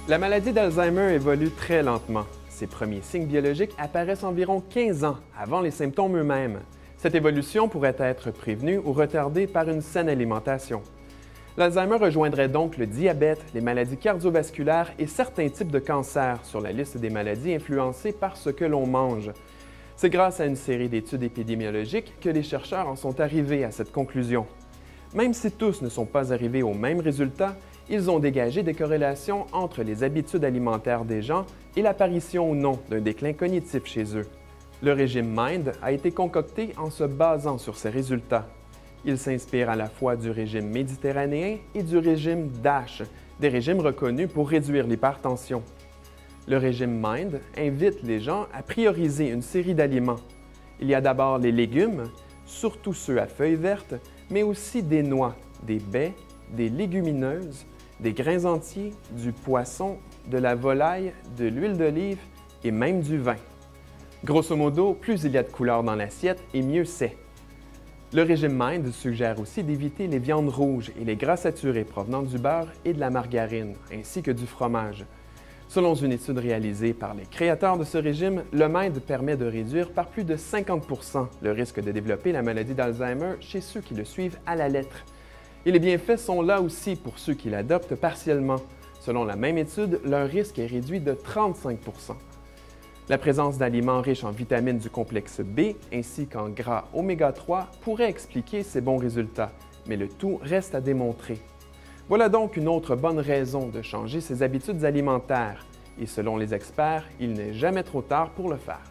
La maladie d'Alzheimer évolue très lentement. Ses premiers signes biologiques apparaissent environ 15 ans avant les symptômes eux-mêmes. Cette évolution pourrait être prévenue ou retardée par une saine alimentation. L'Alzheimer rejoindrait donc le diabète, les maladies cardiovasculaires et certains types de cancers sur la liste des maladies influencées par ce que l'on mange. C'est grâce à une série d'études épidémiologiques que les chercheurs en sont arrivés à cette conclusion. Même si tous ne sont pas arrivés au même résultat, ils ont dégagé des corrélations entre les habitudes alimentaires des gens et l'apparition ou non d'un déclin cognitif chez eux. Le régime MIND a été concocté en se basant sur ces résultats. Il s'inspire à la fois du régime méditerranéen et du régime DASH, des régimes reconnus pour réduire l'hypertension. Le régime MIND invite les gens à prioriser une série d'aliments. Il y a d'abord les légumes, surtout ceux à feuilles vertes, mais aussi des noix, des baies, des légumineuses, des grains entiers, du poisson, de la volaille, de l'huile d'olive et même du vin. Grosso modo, plus il y a de couleurs dans l'assiette et mieux c'est. Le régime MIND suggère aussi d'éviter les viandes rouges et les gras saturés provenant du beurre et de la margarine, ainsi que du fromage. Selon une étude réalisée par les créateurs de ce régime, le MIND permet de réduire par plus de 50 % le risque de développer la maladie d'Alzheimer chez ceux qui le suivent à la lettre. Et les bienfaits sont là aussi pour ceux qui l'adoptent partiellement. Selon la même étude, leur risque est réduit de 35 %. La présence d'aliments riches en vitamines du complexe B ainsi qu'en gras oméga 3 pourrait expliquer ces bons résultats, mais le tout reste à démontrer. Voilà donc une autre bonne raison de changer ses habitudes alimentaires. Et selon les experts, il n'est jamais trop tard pour le faire.